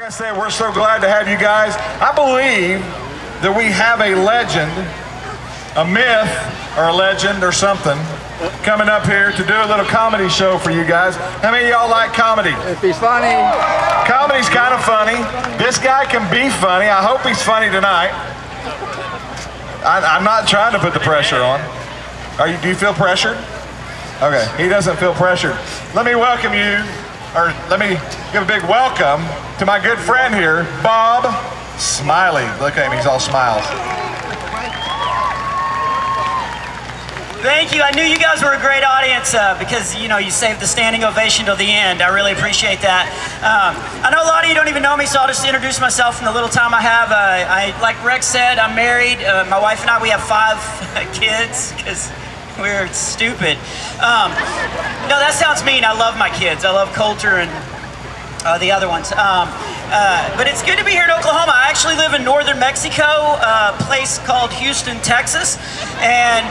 I said, we're so glad to have you guys. I believe that we have a legend, a myth, or a legend or something coming up here to do a little comedy show for you guys. How many of y'all like comedy? If he's funny. Comedy's kind of funny. This guy can be funny. I hope he's funny tonight. I'm not trying to put the pressure on. Do you feel pressured? Okay, he doesn't feel pressured. Let me welcome you, or let me give a big welcome to my good friend here, Bob Smiley. Look at him, he's all smiles. Thank you. I knew you guys were a great audience because, you know, you saved the standing ovation till the end. I really appreciate that. I know a lot of you don't even know me, so I'll just introduce myself in the little time I have. Like Rex said, I'm married. My wife and I, we have 5 kids because we're stupid. No, that sounds mean. I love my kids. I love Coulter and the other ones. But it's good to be here in Oklahoma. I actually live in northern Mexico, a place called Houston, Texas. And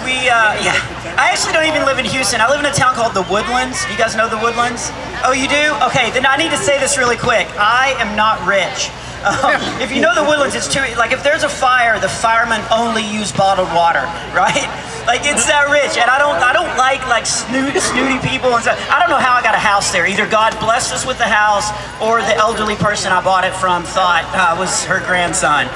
I actually don't even live in Houston. I live in a town called The Woodlands. You guys know The Woodlands? Oh, you do? Okay, then I need to say this really quick. I am not rich. If you know The Woodlands, it's too, like if there's a fire, the firemen only use bottled water, right? Like it's that rich, and I don't like snooty people and stuff. I don't know how I got a house there. Either God blessed us with the house, or the elderly person I bought it from thought was her grandson.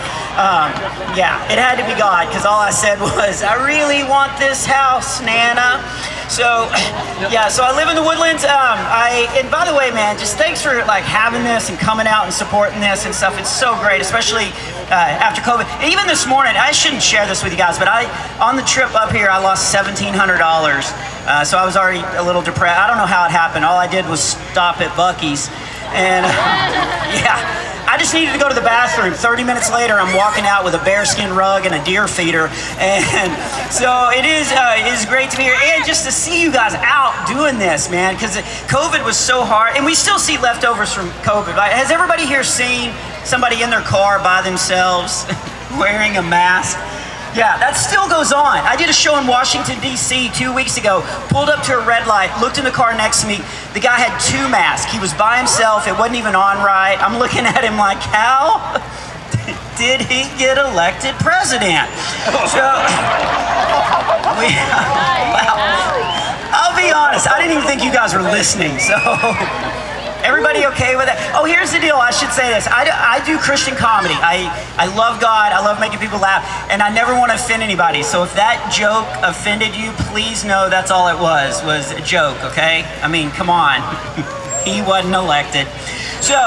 Yeah, it had to be God, because all I said was, I really want this house, Nana. So, yeah, so I live in the Woodlands. And by the way, man, just thanks for like having this and coming out and supporting this and stuff. It's so great, especially after COVID. And even this morning, I shouldn't share this with you guys, but on the trip up here, I lost $1,700. So I was already a little depressed. I don't know how it happened. All I did was stop at Buc-ee's. And yeah, I just needed to go to the bathroom. 30 minutes later, I'm walking out with a bearskin rug and a deer feeder. And so it is great to be here. And just to see you guys out doing this, man, because COVID was so hard. And we still see leftovers from COVID. Has everybody here seen somebody in their car by themselves wearing a mask? Yeah, that still goes on. I did a show in Washington, D.C. 2 weeks ago, pulled up to a red light, looked in the car next to me. The guy had 2 masks. He was by himself. It wasn't even on right. I'm looking at him like, how did he get elected president? So, well, I'll be honest, I didn't even think you guys were listening, so... Everybody okay with it? Oh, here's the deal. I should say this. I do Christian comedy. I love God. I love making people laugh. And I never want to offend anybody. So if that joke offended you, please know that's all it was a joke, okay? I mean, come on. He wasn't elected. So,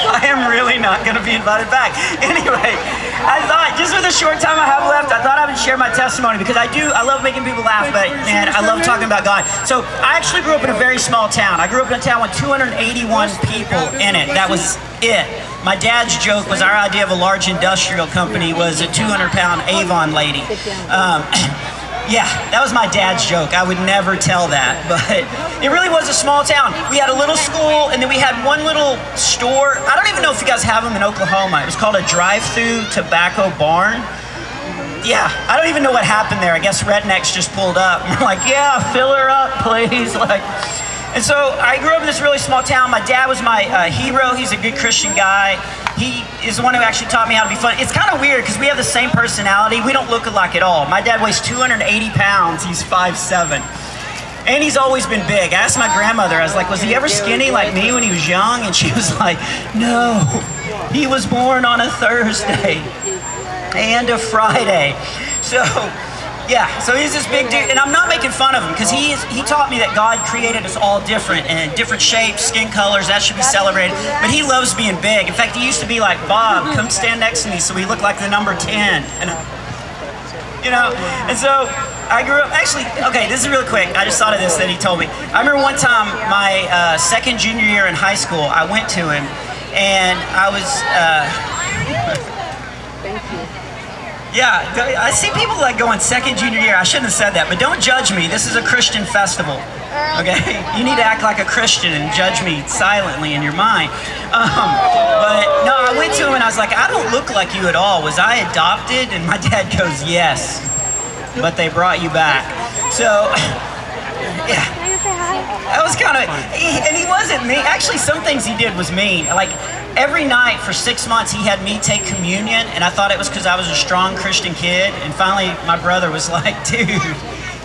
I am really not going to be invited back. Anyway, I thought, just with the short time I have left, I thought I would share my testimony because I love making people laugh, and I love talking about God. So I actually grew up in a very small town. I grew up in a town with 281 people in it. That was it. My dad's joke was our idea of a large industrial company was a 200-pound Avon lady. Yeah, that was my dad's joke. I would never tell that, but it really was a small town. We had a little school, and then we had one little store. I don't even know if you guys have them in Oklahoma. It was called a drive-through tobacco barn. Yeah, I don't even know what happened there. I guess rednecks just pulled up. And we're like, yeah, fill her up, please. And so I grew up in this really small town. My dad was my hero. He's a good Christian guy. He is the one who actually taught me how to be funny. It's kind of weird because we have the same personality. We don't look alike at all. My dad weighs 280 pounds. He's 5'7". And he's always been big. I asked my grandmother, I was like, was he ever skinny like me when he was young? And she was like, no, he was born on a Thursday and a Friday. So... yeah, so he's this big dude, and I'm not making fun of him because he taught me that God created us all different and different shapes, skin colors, that should be celebrated. But he loves being big. In fact, he used to be like, Bob, come stand next to me so we look like the number 10. And, you know, and so I grew up, actually, okay, this is really quick. I just thought of this that he told me. I remember one time, my second junior year in high school, I went to him, and I was... Thank you. Yeah, I see people like going second junior year. I shouldn't have said that, but don't judge me. This is a Christian festival, okay? You need to act like a Christian and judge me silently in your mind. But no, I went to him and I was like, I don't look like you at all. Was I adopted? And my dad goes, yes, but they brought you back. So, yeah. That was kind of, and he wasn't mean. Actually, some things he did was mean. Like, every night for 6 months, he had me take communion, and I thought it was because I was a strong Christian kid. And finally, my brother was like, dude,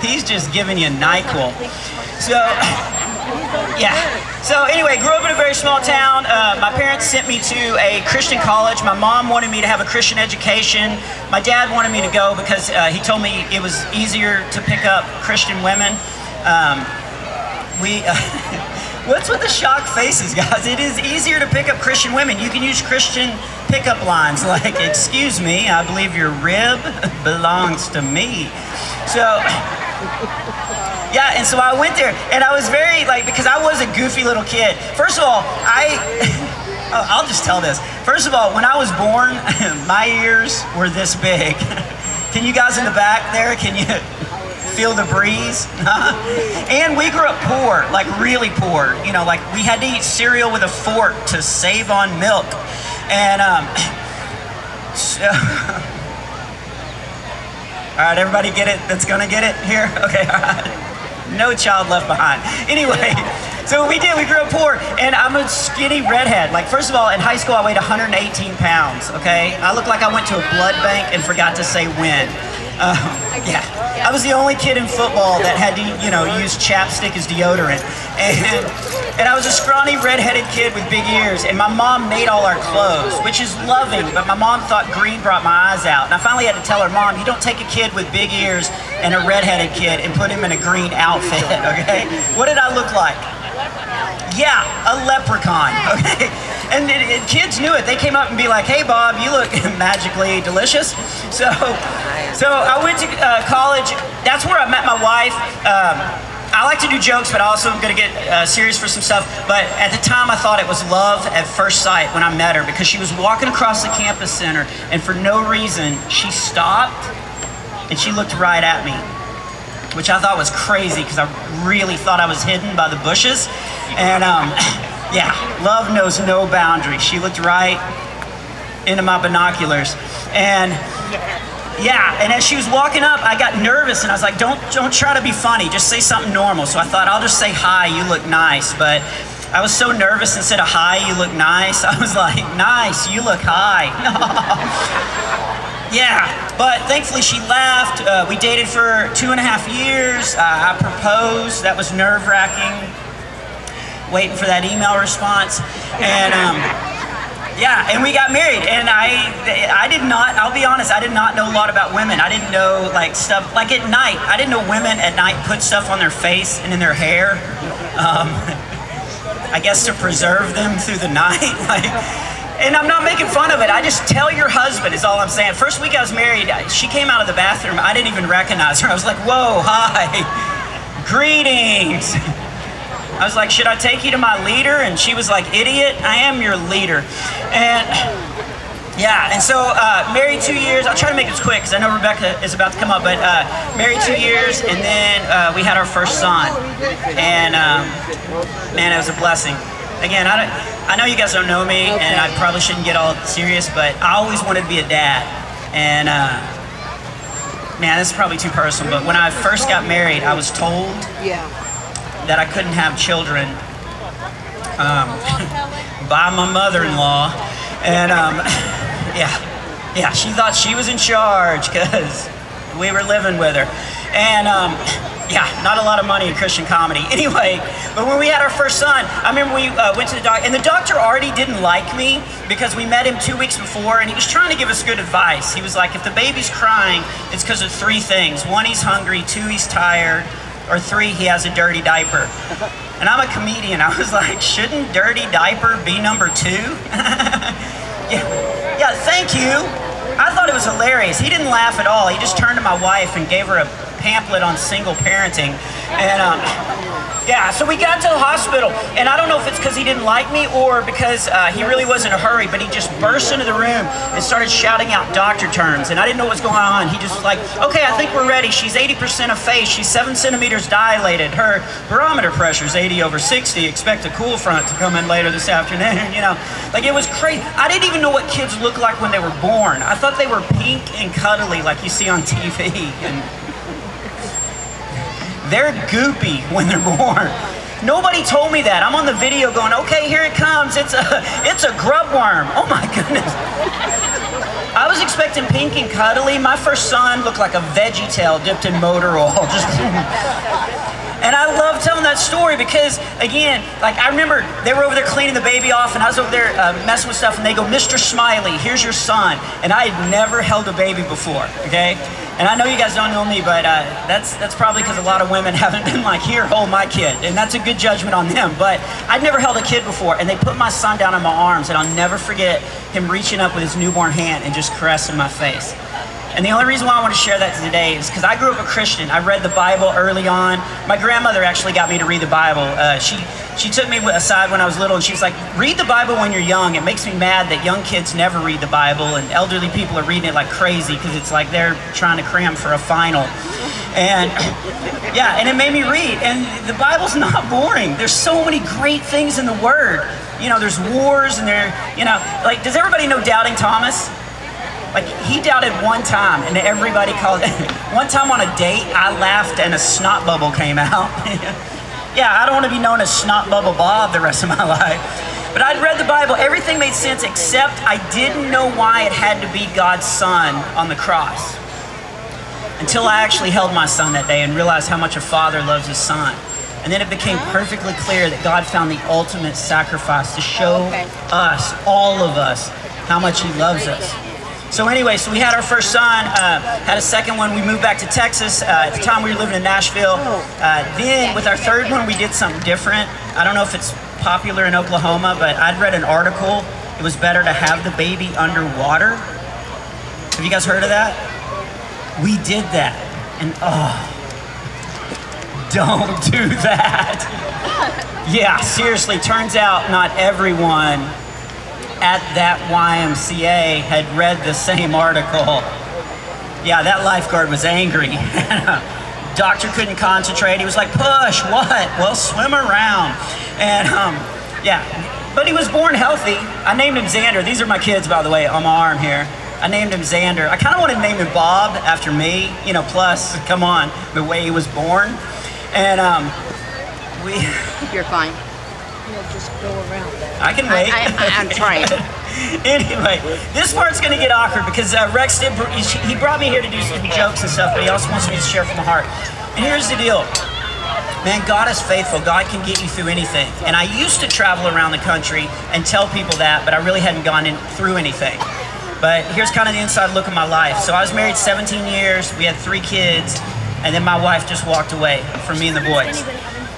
he's just giving you NyQuil. So, yeah. So anyway, grew up in a very small town. My parents sent me to a Christian college. My mom wanted me to have a Christian education. My dad wanted me to go because he told me it was easier to pick up Christian women. What's with the shocked faces, guys? It is easier to pick up Christian women. You can use Christian pickup lines like, excuse me, I believe your rib belongs to me. So, yeah, and so I went there, and I was very, like, because I was a goofy little kid. First of all, I'll just tell this. First of all, when I was born, my ears were this big. Can you guys in the back there, can you feel the breeze? And we grew up poor, like really poor. You know, like we had to eat cereal with a fork to save on milk. And, so, all right, everybody get it that's gonna get it here? Okay, all right. No child left behind. Anyway, so we did, we grew up poor, and I'm a skinny redhead. Like, first of all, in high school, I weighed 118 pounds, okay? I looked like I went to a blood bank and forgot to say when. Yeah, I was the only kid in football that had to, you know, use chapstick as deodorant. And I was a scrawny redheaded kid with big ears, and my mom made all our clothes, which is loving, but my mom thought green brought my eyes out. And I finally had to tell her, Mom, you don't take a kid with big ears and a redheaded kid and put him in a green outfit, okay? What did I look like? Yeah, a leprechaun, okay? And kids knew it. They came up and be like, hey, Bob, you look magically delicious. So I went to college. That's where I met my wife. I like to do jokes, but I also am going to get serious for some stuff. But at the time, I thought it was love at first sight when I met her, because she was walking across the campus center, and for no reason, she stopped, and she looked right at me, which I thought was crazy, because I really thought I was hidden by the bushes. And yeah, love knows no boundaries. She looked right into my binoculars. And yeah, and as she was walking up, I got nervous, and I was like, don't try to be funny, just say something normal. So I thought, I'll just say, hi, you look nice. But I was so nervous, instead of hi, you look nice, I was like, nice, you look high. Yeah, but thankfully she laughed. We dated for 2.5 years. I proposed. That was nerve-wracking, waiting for that email response. And yeah, and we got married. And I did not, I'll be honest, I did not know a lot about women. I didn't know like stuff, like at night, I didn't know women at night put stuff on their face and in their hair. I guess to preserve them through the night. And I'm not making fun of it. I just tell your husband is all I'm saying. First week I was married, she came out of the bathroom. I didn't even recognize her. I was like, whoa, hi, greetings. I was like, should I take you to my leader? And she was like, idiot, I am your leader. And yeah, and so married 2 years. I'll try to make this quick because I know Rebecca is about to come up, but married 2 years, and then we had our first son. And man, it was a blessing. Again, I know you guys don't know me, and I probably shouldn't get all serious, but I always wanted to be a dad. And man, this is probably too personal, but when I first got married, I was told that I couldn't have children by my mother-in-law. And yeah, she thought she was in charge because we were living with her. And yeah, not a lot of money in Christian comedy. Anyway, but when we had our first son, I remember we went to the doctor, and the doctor already didn't like me because we met him 2 weeks before, and he was trying to give us good advice. He was like, if the baby's crying, it's because of 3 things. 1, he's hungry, 2, he's tired, or 3, he has a dirty diaper. And I'm a comedian. I was like, shouldn't dirty diaper be number 2? Yeah, thank you. I thought it was hilarious. He didn't laugh at all. He just turned to my wife and gave her a pamphlet on single parenting. And yeah, so we got to the hospital, and I don't know if it's because he didn't like me or because he really was in a hurry, but he just burst into the room and started shouting out doctor terms, and I didn't know what was going on. He just was like, okay, I think we're ready. She's 80% of face. She's 7 centimeters dilated. Her barometer pressure is 80/60. Expect a cool front to come in later this afternoon. You know, like it was crazy. I didn't even know what kids looked like when they were born. I thought they were pink and cuddly like you see on TV. And they're goopy when they're born. Nobody told me that. I'm on the video going, okay, here it comes. It's a grub worm. Oh my goodness. I was expecting pink and cuddly. My first son looked like a Veggie Tail dipped in motor oil. And I love telling that story because, again, like I remember they were over there cleaning the baby off and I was over there messing with stuff and they go, Mr. Smiley, here's your son. And I had never held a baby before, okay? And I know you guys don't know me, but that's probably because a lot of women haven't been like, here, hold my kid. And that's a good judgment on them. But I'd never held a kid before. And they put my son down in my arms and I'll never forget him reaching up with his newborn hand and just caressing my face. And the only reason why I want to share that today is because I grew up a Christian. I read the Bible early on. My grandmother actually got me to read the Bible. She took me aside when I was little and she was like, read the Bible when you're young. It makes me mad that young kids never read the Bible and elderly people are reading it like crazy because it's like they're trying to cram for a final. And yeah, and it made me read. And the Bible's not boring. There's so many great things in the Word. You know, there's wars and like, does everybody know Doubting Thomas? Like, he doubted one time, and everybody called it. One time on a date, I laughed and a snot bubble came out. Yeah, I don't want to be known as Snot Bubble Bob the rest of my life. But I'd read the Bible, everything made sense, except I didn't know why it had to be God's Son on the cross. Until I actually held my son that day and realized how much a father loves his son. And then it became perfectly clear that God found the ultimate sacrifice to show us, all of us, how much he loves us. So anyway, so we had our first son, had a second one, we moved back to Texas. At the time we were living in Nashville. Then with our third one, we did something different. I don't know if it's popular in Oklahoma, but I'd read an article. It was better to have the baby underwater. Have you guys heard of that? We did that. And oh, don't do that. Yeah, seriously, turns out not everyone at that YMCA had read the same article. Yeah, that lifeguard was angry. Doctor couldn't concentrate. He was like, push, what? Well, swim around. And yeah, but he was born healthy. I named him Xander. These are my kids, by the way, on my arm here. I named him Xander. I kind of wanted to name him Bob after me, you know, plus, come on, the way he was born. And You're fine. Just go around that. I can wait. I'm trying. Anyway, this part's going to get awkward because Rex he brought me here to do some jokes and stuff, but he also wants me to share from the heart. And here's the deal. Man, God is faithful. God can get you through anything. And I used to travel around the country and tell people that, but I really hadn't gone through anything. But here's kind of the inside look of my life. So I was married 17 years. We had 3 kids. And then my wife just walked away from me and the boys.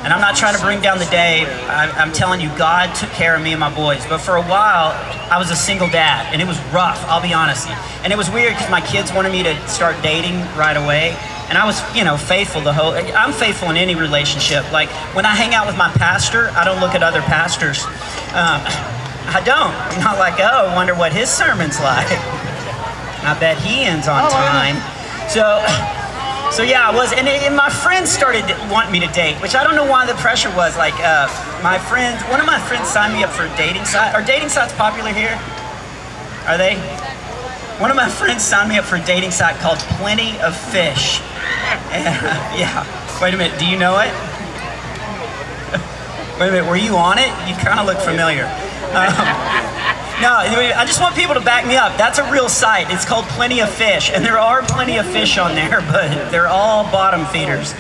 And I'm not trying to bring down the day. I'm telling you, God took care of me and my boys. But for a while, I was a single dad, and it was rough, I'll be honest. And it was weird because my kids wanted me to start dating right away. And I was, you know, faithful I'm faithful in any relationship. Like, when I hang out with my pastor, I don't look at other pastors. I don't. I'm not like, oh, I wonder what his sermon's like. I bet he ends on time. So yeah, I was, and my friends started wanting me to date, which I don't know why the pressure was. Like, one of my friends signed me up for a dating site. Are dating sites popular here? Are they? One of my friends signed me up for a dating site called Plenty of Fish. Yeah, wait a minute, do you know it? Wait a minute, were you on it? You kind of look familiar. No, I just want people to back me up. That's a real site. It's called Plenty of Fish, and there are plenty of fish on there, but they're all bottom feeders.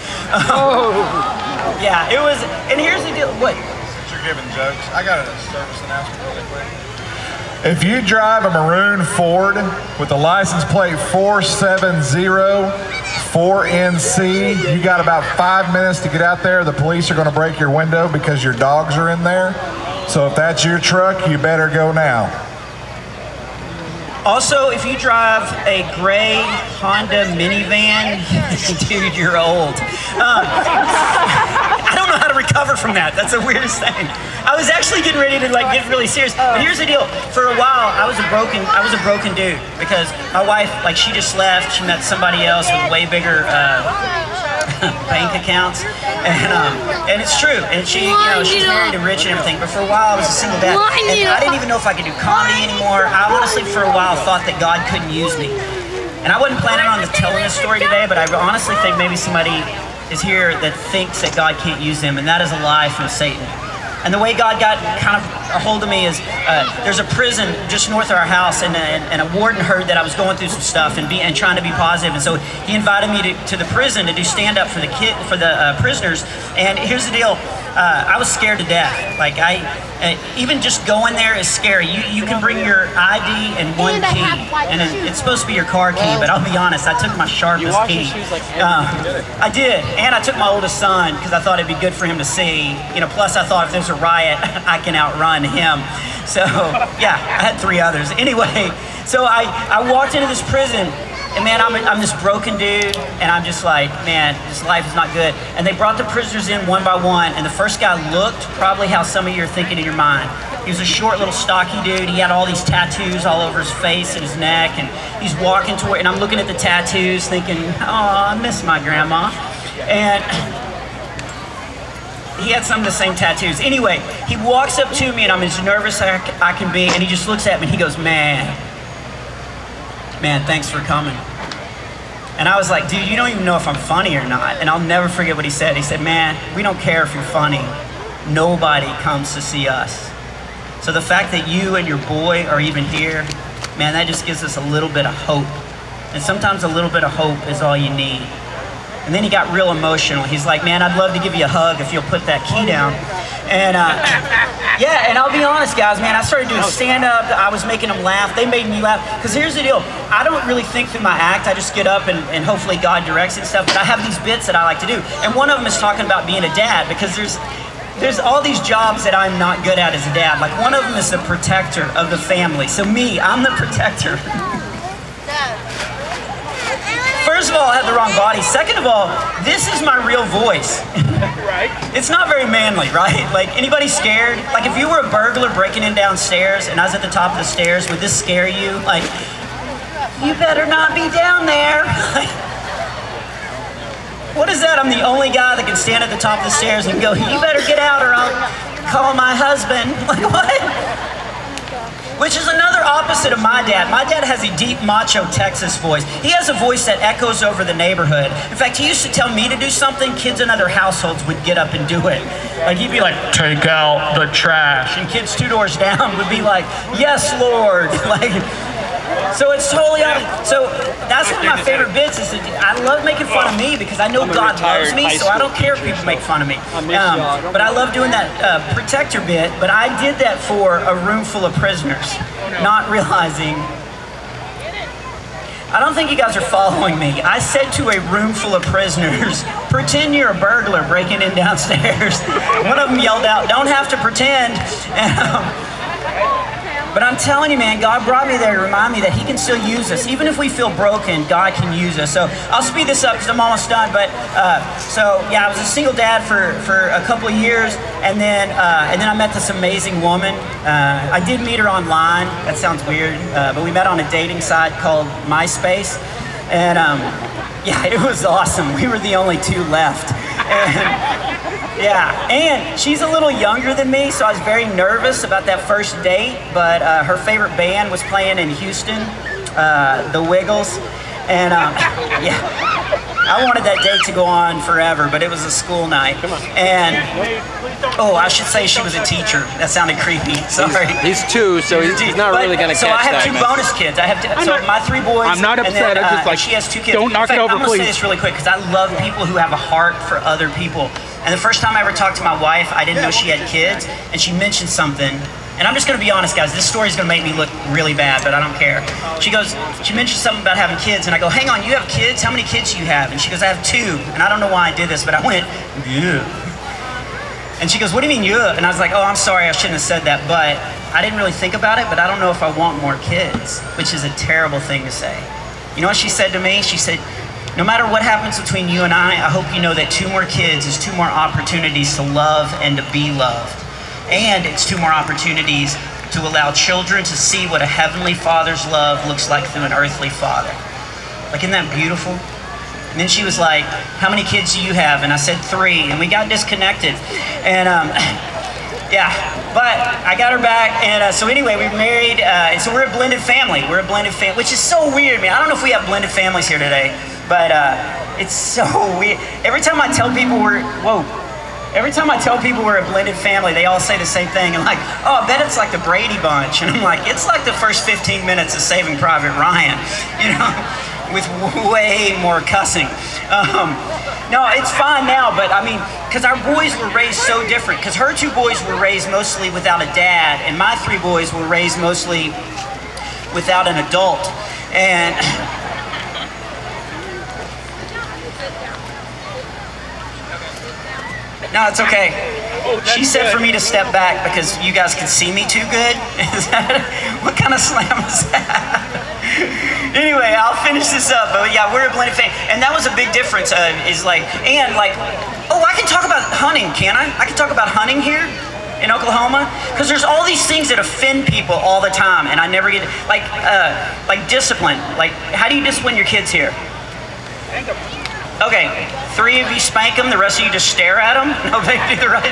Yeah, it was, and here's the deal. What? Since you're giving jokes, I got a service announcement really quick. If you drive a maroon Ford with the license plate 470-4NC, you got about 5 minutes to get out there. The police are going to break your window because your dogs are in there. So if that's your truck, you better go now. Also, if you drive a gray Honda minivan, dude, you're old. I don't know how to recover from that. That's the weirdest thing. I was actually getting ready to get really serious. But here's the deal. For a while, I was a broken dude because my wife, she just left. She met somebody else with way bigger bank accounts, and it's true. And she's married and rich and everything. But for a while, I was a single dad, and I didn't even know if I could do comedy anymore. I honestly, for a while, thought that God couldn't use me. And I wasn't planning on telling this story today, but I honestly think maybe somebody is here that thinks that God can't use them, and that is a lie from Satan. And the way God got kind of a hold of me is there's a prison just north of our house, and a warden heard that I was going through some stuff and trying to be positive, and so he invited me to the prison to do stand-up for the prisoners. And here's the deal: I was scared to death. Like even just going there is scary. You can bring your ID and one key, and it's supposed to be your car key. But I'll be honest, I took my sharpest key. I did, and I took my oldest son because I thought it'd be good for him to see. Plus I thought if there's a riot, I can outrun him. So yeah, I had 3 others. Anyway, so I walked into this prison. And man, I'm this broken dude, and I'm just like, man, this life is not good. And they brought the prisoners in one by one, and the first guy looked probably how some of you are thinking in your mind. He was a short, little, stocky dude. He had all these tattoos all over his face and his neck, and he's walking toward, and I'm looking at the tattoos thinking, oh, I miss my grandma. And he had some of the same tattoos. Anyway, he walks up to me, and I'm as nervous as I can be, and he just looks at me, and he goes, man, thanks for coming. And I was like, dude, you don't even know if I'm funny or not. And I'll never forget what he said. He said, man, we don't care if you're funny. Nobody comes to see us. So the fact that you and your boy are even here, man, that just gives us a little bit of hope. And sometimes a little bit of hope is all you need. And then he got real emotional. He's like, man, I'd love to give you a hug if you'll put that key down. And yeah, and I'll be honest, guys, man, I started doing stand-up. I was making them laugh. They made me laugh. Because here's the deal. I don't really think through my act. I just get up and hopefully God directs it and stuff. But I have these bits that I like to do. And one of them is talking about being a dad, because there's all these jobs that I'm not good at as a dad. Like one of them is the protector of the family. So me, I'm the protector. First of all, I have the wrong body. Second of all, this is my real voice. Right. It's not very manly, right? Like, anybody scared? Like, if you were a burglar breaking in downstairs and I was at the top of the stairs, would this scare you? Like, you better not be down there. What is that? I'm the only guy that can stand at the top of the stairs and go, you better get out or I'll call my husband. Like, what? Which is another opposite of my dad. My dad has a deep macho Texas voice. He has a voice that echoes over the neighborhood. In fact, he used to tell me to do something, kids in other households would get up and do it. Like he'd be like, take out the trash. And kids 2 doors down would be like, yes, Lord. Like, so it's totally out of, so that's one of my favorite bits is that I love making fun of me because I know God loves me, so I don't care if people make fun of me. But I love doing that protector bit, but I did that for a room full of prisoners, not realizing, I don't think you guys are following me. I said to a room full of prisoners, pretend you're a burglar breaking in downstairs. One of them yelled out, don't have to pretend. But I'm telling you, man, God brought me there to remind me that He can still use us. Even if we feel broken, God can use us. So I'll speed this up because I'm almost done. But so yeah, I was a single dad for a couple of years, and then I met this amazing woman. I did meet her online. That sounds weird, but we met on a dating site called MySpace, and yeah, it was awesome. We were the only 2 left. Yeah, and she's a little younger than me, so I was very nervous about that first date, but her favorite band was playing in Houston, The Wiggles, and yeah, I wanted that date to go on forever, but it was a school night, and, oh, I should say she was a teacher. That sounded creepy, sorry. He's 2, so he's not really going to catch that. So I have 2 bonus kids. I have so my 3 boys. I'm not upset, and then, I'm just like, she has 2 kids. Don't knock it over, I'm going to say please. this really quick, because I love people who have a heart for other people. And the first time I ever talked to my wife, I didn't know she had kids, and she mentioned something. And I'm just going to be honest, guys, this story is going to make me look really bad, but I don't care. She mentioned something about having kids, and I go, hang on, you have kids? How many kids do you have? And she goes, I have 2. And I don't know why I did this, but I went, yeah. And she goes, what do you mean, yeah? And I was like, oh, I'm sorry, I shouldn't have said that, but I didn't really think about it, but I don't know if I want more kids, which is a terrible thing to say. You know what she said to me? She said, no matter what happens between you and I hope you know that 2 more kids is 2 more opportunities to love and to be loved. And it's 2 more opportunities to allow children to see what a heavenly Father's love looks like through an earthly father. Like, isn't that beautiful? And then she was like, how many kids do you have? And I said 3, and we got disconnected. And yeah, but I got her back, and so anyway, we were married, and so we're a blended family. We're a blended family, which is so weird, man. I don't know if we have blended families here today, but it's so weird. Every time I tell people Every time I tell people we're a blended family, they all say the same thing. And like, oh, I bet it's like the Brady Bunch. And I'm like, it's like the first 15 minutes of Saving Private Ryan, you know, with way more cussing. No, it's fine now, but I mean, because our boys were raised so different. Because her 2 boys were raised mostly without a dad, and my 3 boys were raised mostly without an adult. And no, it's okay. She said for me to step back because you guys can see me too good. What kind of slam is that? Anyway, I'll finish this up. But yeah, we're a blended family, and that was a big difference. Oh, I can talk about hunting, can I? I can talk about hunting here in Oklahoma, because there's all these things that offend people all the time, and I never get like discipline. Like, how do you discipline your kids here? Okay, 3 of you spank them, the rest of you just stare at them. Nobody do the right.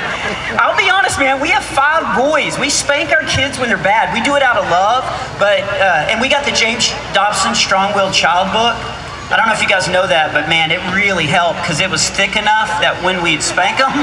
I'll be honest, man, we have 5 boys. We spank our kids when they're bad. We do it out of love, but, and we got the James Dobson Strong-Willed Child book. I don't know if you guys know that, but man, it really helped because it was thick enough that when we'd spank them,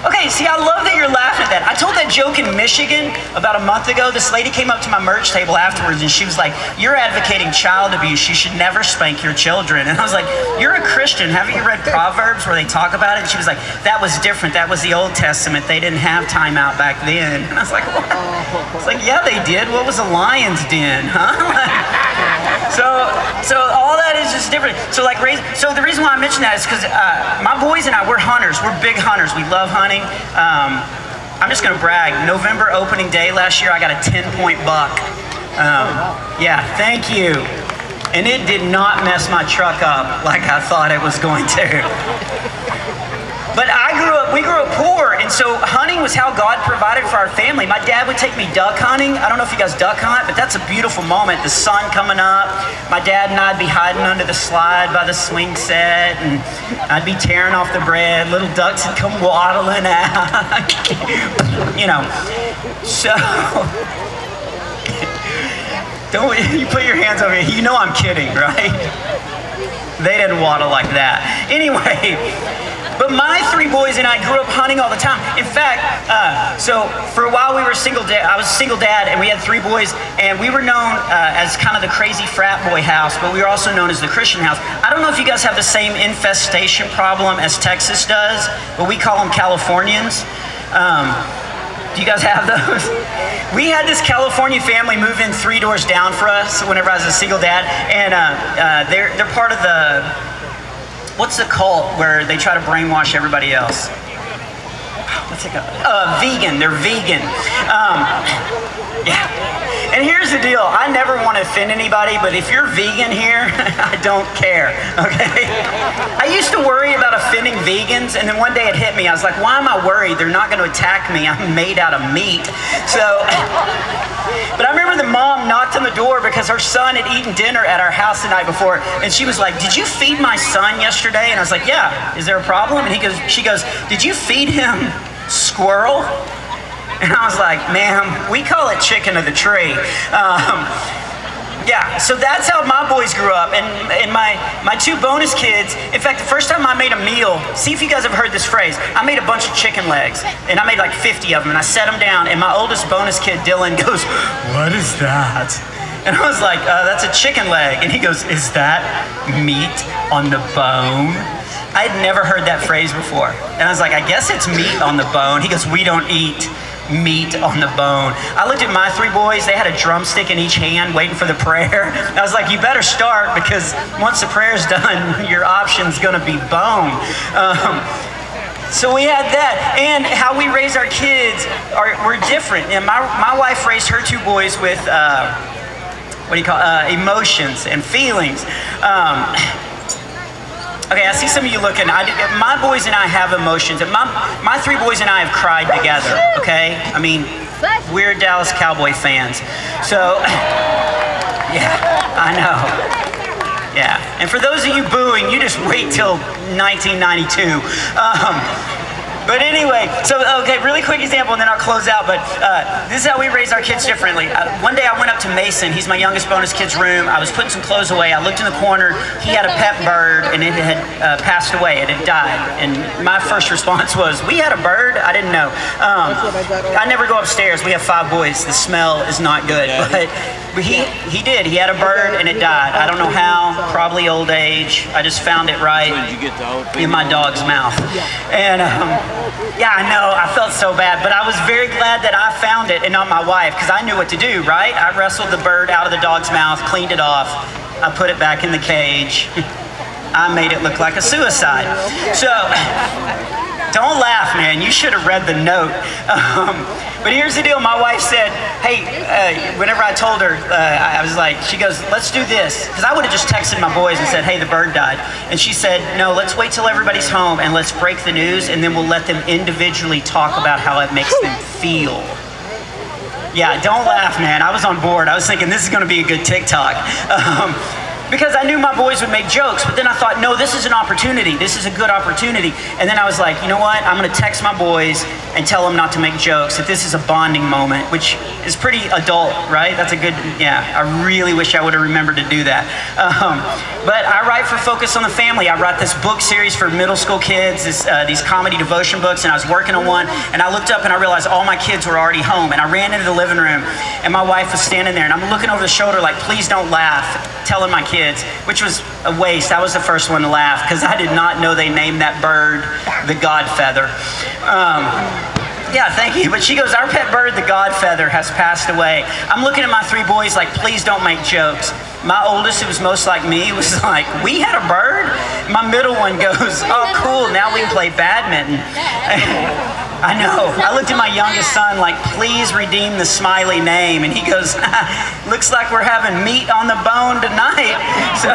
Okay, see, I love that you're laughing at that. I told that joke in Michigan about a month ago. This lady came up to my merch table afterwards and she was like, you're advocating child abuse. You should never spank your children. And I was like, you're a Christian. Haven't you read Proverbs where they talk about it? And she was like, that was different. That was the Old Testament. They didn't have timeout back then. And I was like, what? It's like, yeah, they did. What was a lion's den, huh? So all that is just different. So the reason why I mention that is because my boys and I, we're hunters. We're big hunters. We love hunting. I'm just going to brag. November opening day last year, I got a 10-point buck. Yeah, thank you. And it did not mess my truck up like I thought it was going to. But we grew up poor, and so hunting was how God provided for our family. My dad would take me duck hunting. I don't know if you guys duck hunt, but that's a beautiful moment. The sun coming up. My dad and I'd be hiding under the slide by the swing set, and I'd be tearing off the bread. Little ducks would come waddling out. You know, so... Don't you put your hands over here. You know I'm kidding, right? They didn't waddle like that. Anyway, but my 3 boys and I grew up hunting all the time. In fact, so for a while we were single dad. I was a single dad, and we had 3 boys, and we were known as kind of the crazy frat boy house, but we were also known as the Christian house. I don't know if you guys have the same infestation problem as Texas does, but we call them Californians. Do you guys have those? We had this California family move in 3 doors down for us whenever I was a single dad, and they're part of the, what's the cult where they try to brainwash everybody else? What's it called? Vegan. They're vegan. Yeah. And here's the deal. I never want to offend anybody, but if you're vegan here, I don't care, okay? I used to worry about offending vegans, and then one day it hit me. I was like, why am I worried? They're not going to attack me. I'm made out of meat. So, but I remember the mom knocked on the door because her son had eaten dinner at our house the night before, and she was like, did you feed my son yesterday? And I was like, yeah. Is there a problem? And she goes, did you feed him squirrel? And I was like, ma'am, we call it chicken of the tree. Yeah, so that's how my boys grew up. And my 2 bonus kids, in fact, the first time I made a meal, see if you guys have heard this phrase, I made a bunch of chicken legs, and I made like 50 of them, and I set them down, and my oldest bonus kid, Dylan, goes, what is that? And I was like, that's a chicken leg. And he goes, is that meat on the bone? I had never heard that phrase before. And I was like, I guess it's meat on the bone. He goes, we don't eat meat on the bone. I looked at my 3 boys. They had a drumstick in each hand waiting for the prayer. I was like, you better start, because once the prayer's done, your option's going to be bone. So we had that. And how we raise our kids, we're different. And my wife raised her 2 boys with, emotions and feelings. Okay, I see some of you looking. My boys and I have emotions. And my 3 boys and I have cried together, okay? I mean, we're Dallas Cowboy fans. So, yeah, I know. Yeah, and for those of you booing, you just wait till 1992. But anyway, so, okay, really really quick example, and then I'll close out. But this is how we raise our kids differently. One day I went up to Mason. He's my youngest bonus kid's room. I was putting some clothes away. I looked in the corner. He had a pet bird, and it had passed away. It had died. And my first response was, "We had a bird? I didn't know." I never go upstairs. We have 5 boys. The smell is not good. But he did. He had a bird, and it died. I don't know how. Probably old age. I just found it right in my dog's mouth. And yeah, I know. I felt so bad. But I was very glad that I found it and not my wife, because I knew what to do, right? I wrestled the bird out of the dog's mouth, cleaned it off. I put it back in the cage. I made it look like a suicide. So, don't laugh, man. You should have read the note. But here's the deal. My wife said, hey, whenever I told her, I was like, she goes, let's do this. Because I would have just texted my boys and said, hey, the bird died. And she said, no, let's wait till everybody's home and let's break the news, and then we'll let them individually talk about how it makes them feel. Yeah, don't laugh, man. I was on board. I was thinking this is going to be a good TikTok. Because I knew my boys would make jokes, but then I thought, no, this is an opportunity. This is a good opportunity. And then I was like, you know what? I'm going to text my boys and tell them not to make jokes, that this is a bonding moment, which is pretty adult, right? That's a good, yeah, I really wish I would have remembered to do that. But I write for Focus on the Family. I write this book series for middle school kids, these comedy devotion books, and I was working on one, and I looked up and I realized all my kids were already home, and I ran into the living room, and my wife was standing there, and I'm looking over the shoulder like, please don't laugh, telling my kids, which was a waste. I was the first one to laugh because I did not know they named that bird the Godfeather. Yeah, thank you. But she goes, our pet bird, the Godfeather, has passed away. I'm looking at my 3 boys like, please don't make jokes. My oldest, who was most like me, was like, we had a bird? My middle one goes, oh, cool, now we can play badminton. I know. I looked at my youngest son like, please redeem the Smiley name. And he goes, looks like we're having meat on the bone tonight. So,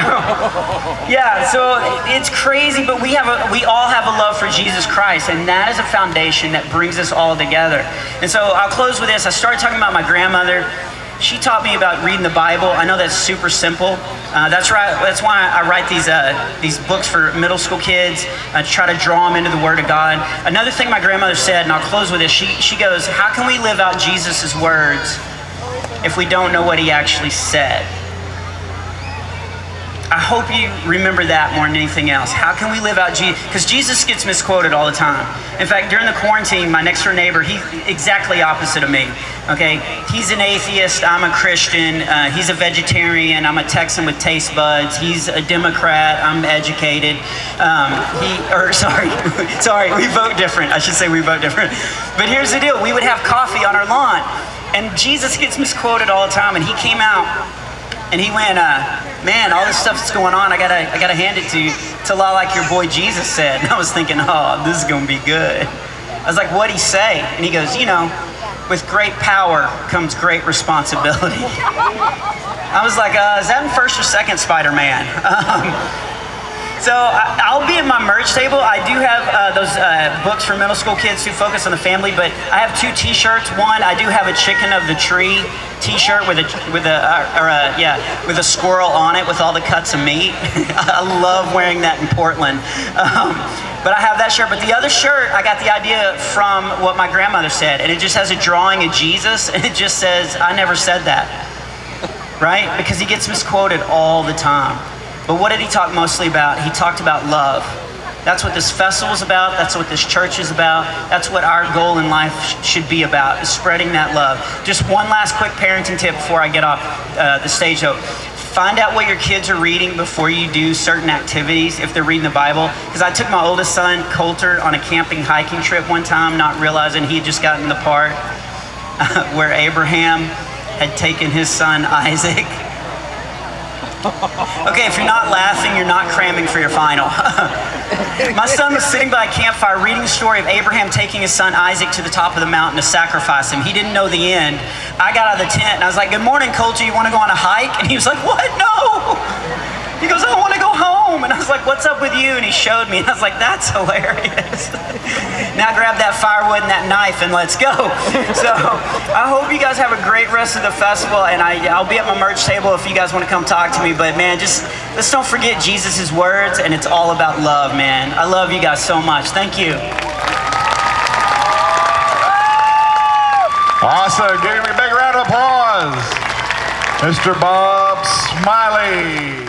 yeah, so it's crazy, but we all have a love for Jesus Christ, and that is a foundation that brings us all together. And so I'll close with this. I started talking about my grandmother. She taught me about reading the Bible. I know that's super simple. That's right. That's why I write these books for middle school kids to try to draw them into the Word of God. Another thing my grandmother said, and I'll close with this. She goes, "How can we live out Jesus' words if we don't know what He actually said?" I hope you remember that more than anything else. How can we live out Jesus? Because Jesus gets misquoted all the time. In fact, during the quarantine, my next door neighbor, he's exactly opposite of me. Okay, he's an atheist. I'm a Christian. He's a vegetarian. I'm a Texan with taste buds. He's a Democrat. I'm educated. Sorry, we vote different. I should say we vote different. But here's the deal: we would have coffee on our lawn, and Jesus gets misquoted all the time. And he came out. And he went, man, all this stuff that's going on, I gotta hand it to you. It's a lot like your boy Jesus said. And I was thinking, oh, this is gonna be good. I was like, what'd he say? And he goes, you know, with great power comes great responsibility. I was like, is that in 1st or 2nd Spider-Man? So I'll be at my merch table. I do have those books for middle school kids who focus on the family, but I have 2 T-shirts. One, I do have a Chicken of the Tree T-shirt with a squirrel on it with all the cuts of meat. I love wearing that in Portland. But I have that shirt. But the other shirt, I got the idea from what my grandmother said, and it just has a drawing of Jesus, and it just says, "I never said that," right? Because he gets misquoted all the time. But what did he talk mostly about? He talked about love. That's what this festival is about. That's what this church is about. That's what our goal in life should be about, is spreading that love. Just one last quick parenting tip before I get off the stage, though. Find out what your kids are reading before you do certain activities, if they're reading the Bible. Because I took my oldest son, Coulter, on a camping hiking trip one time, not realizing he had just gotten the part where Abraham had taken his son Isaac. Okay, if you're not laughing, you're not cramming for your final. My son was sitting by a campfire reading the story of Abraham taking his son Isaac to the top of the mountain to sacrifice him. He didn't know the end. I got out of the tent and I was like, "Good morning, Coulter, you want to go on a hike?" And he was like, "What? No!" He goes, "I want to go home." And I was like, "What's up with you?" And he showed me, and I was like, "That's hilarious." Now grab that firewood and that knife and let's go. So I hope you guys have a great rest of the festival, and I'll be at my merch table if you guys want to come talk to me. But man, let's don't forget Jesus' words, and it's all about love, man. I love you guys so much. Thank you. Awesome. Give him a big round of applause. Mr. Bob Smiley.